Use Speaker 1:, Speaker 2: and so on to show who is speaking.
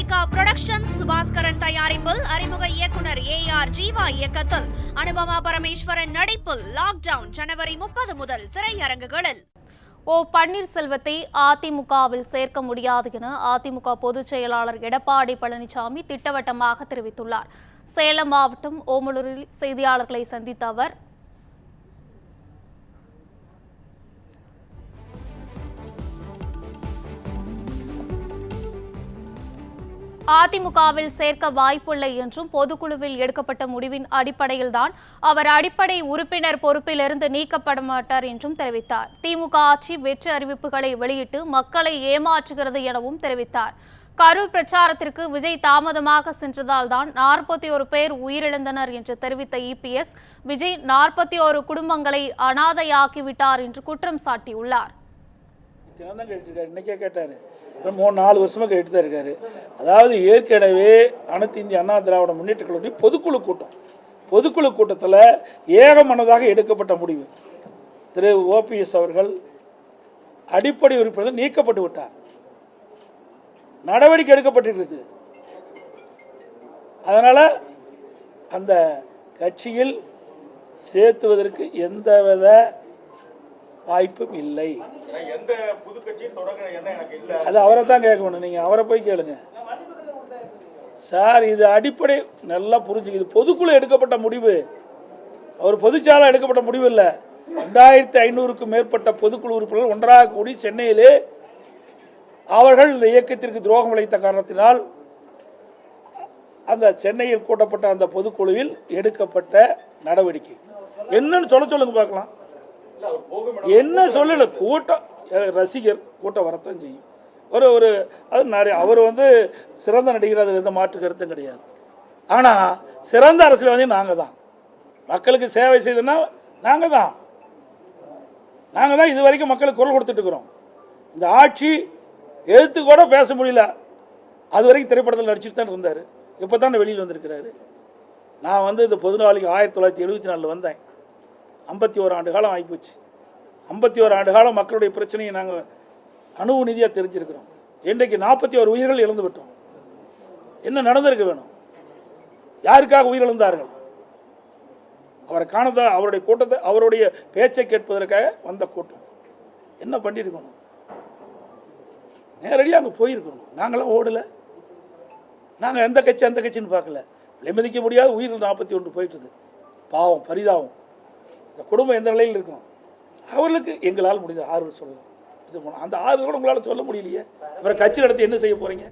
Speaker 1: Lyca production Subaskaran தயாரிப்பில் அறிமுக இயக்குனர் AR ஜீவா இயக்கத்தில் அனுபமா பரமேஸ்வரன் நடிப்பில் லாக்டவுன் ஜனவரி 30 முதல் திரையரங்குகளில்.
Speaker 2: பன்னீர்செல்வத்தை அதிமுகவில் சேர்க்க முடியாது என அதிமுக பொதுச் செயலாளர் எடப்பாடி பழனிசாமி திட்டவட்டமாக தெரிவித்துள்ளார். சேலம் மாவட்டம் ஓமலூரில் செய்தியாளர்களை சந்தித்த அவர் அதிமுகவில் சேர்க்க வாய்ப்பில்லை என்றும் பொதுக்குழுவில் எடுக்கப்பட்ட முடிவின் அடிப்படையில்தான் அவர் அடிப்படை உறுப்பினர் பொறுப்பிலிருந்து நீக்கப்பட மாட்டார் என்றும் தெரிவித்தார். திமுக ஆட்சி வெற்றி அறிவிப்புகளை வெளியிட்டு மக்களை ஏமாற்றுகிறது எனவும் தெரிவித்தார். கரூர் பிரச்சாரத்திற்கு விஜய் தாமதமாக சென்றதால் தான் 41 பேர் உயிரிழந்தனர் என்று தெரிவித்த EPS, விஜய் 41 குடும்பங்களை அனாதையாக்கிவிட்டார் என்று குற்றம் சாட்டியுள்ளார்.
Speaker 3: 4 வருஷமாக கேட்டு தான் இருக்காரு. அதாவது ஏற்கனவே அனைத்து இந்திய அண்ணா திராவிட முன்னேற்ற கழக பொதுக்குழு கூட்டத்தில் ஏகமனதாக எடுக்கப்பட்ட முடிவு, திரு OPS அவர்கள் அடிப்படை உறுப்பினர் நீக்கப்பட்டு விட்டார். நடவடிக்கை எடுக்கப்பட்டிருக்கிறது. அதனால் அந்த கட்சியில் சேர்த்துவதற்கு எந்தவித வாய்ப்பும் இல்லை. அது அவரை தான் கேட்கணும். நீங்கள் அவரை போய் கேளுங்க சார். இது அடிப்படை நல்லா புரிஞ்சுக்குது. பொதுக்குழு எடுக்கப்பட்ட முடிவு, அவர் பொதுச்சாலை எடுக்கப்பட்ட முடிவு இல்லை. 2500க்கும் மேற்பட்ட பொதுக்குழு உறுப்பினர்கள் ஒன்றாக கூடி சென்னையிலே அவர்கள் இந்த இயக்கத்திற்கு துரோகம் இழைத்த காரணத்தினால் அந்த சென்னையில் கூட்டப்பட்ட அந்த பொதுக்குழுவில் எடுக்கப்பட்ட நடவடிக்கை என்னன்னு சொல்லுங்க பார்க்கலாம். என்ன சொல்லல, கூட்டம் ரசிகர் கூட்டம் வரத்தான் செய்யும். ஒரு அது நிறைய அவர் சிறந்த நடிகர், அதில் எந்த மாற்று கருத்தும் கிடையாது. ஆனால் சிறந்த அரசியல்வாதி நாங்கள் தான். மக்களுக்கு சேவை செய்தோன்னா நாங்கள் தான் இது வரைக்கும் மக்களுக்கு குரல் கொடுத்துட்டு இருக்கிறோம். இந்த ஆட்சி எழுத்து கூட பேச முடியல. அது வரைக்கும் திரைப்படத்தில் நடிச்சுட்டு தான் இருந்தார். இப்போ தான் வெளியில் வந்திருக்கிறாரு. நான் இந்த பொதுநாளைக்கு 1974 வந்தேன். 51 ஆண்டு காலம் ஆகிப்போச்சு. 51 ஆண்டு காலம் மக்களுடைய பிரச்சனையை நாங்கள் அணுவு நிதியாக தெரிஞ்சிருக்கிறோம். இன்றைக்கு 41 உயிர்கள் இழந்து விட்டோம். என்ன நடந்திருக்க வேணும்? யாருக்காக உயிரிழந்தார்கள்? அவரை காணதா, அவருடைய கூட்டத்தை, அவருடைய பேச்சை கேட்பதற்காக வந்த கூட்டம். என்ன பண்ணியிருக்கணும்? நேரடியாக அங்கே போயிருக்கணும். நாங்களாம் ஓடலை. நாங்கள் எந்த கட்சி அந்த கட்சின்னு பார்க்கல. விலைமதிக்க முடியாத உயிர்கள் 41 போயிட்டுது. பாவம், பரிதாபம். இந்த குடும்பம் எந்த நிலையில் இருக்கும்? அவர்களுக்கு எங்களால் முடிந்த ஆறுதல் சொல்லலாம். அந்த ஆறுதல் கூட உங்களால் சொல்ல முடியலையே. அப்புறம் கட்சி நடத்தி என்ன செய்ய போறீங்க?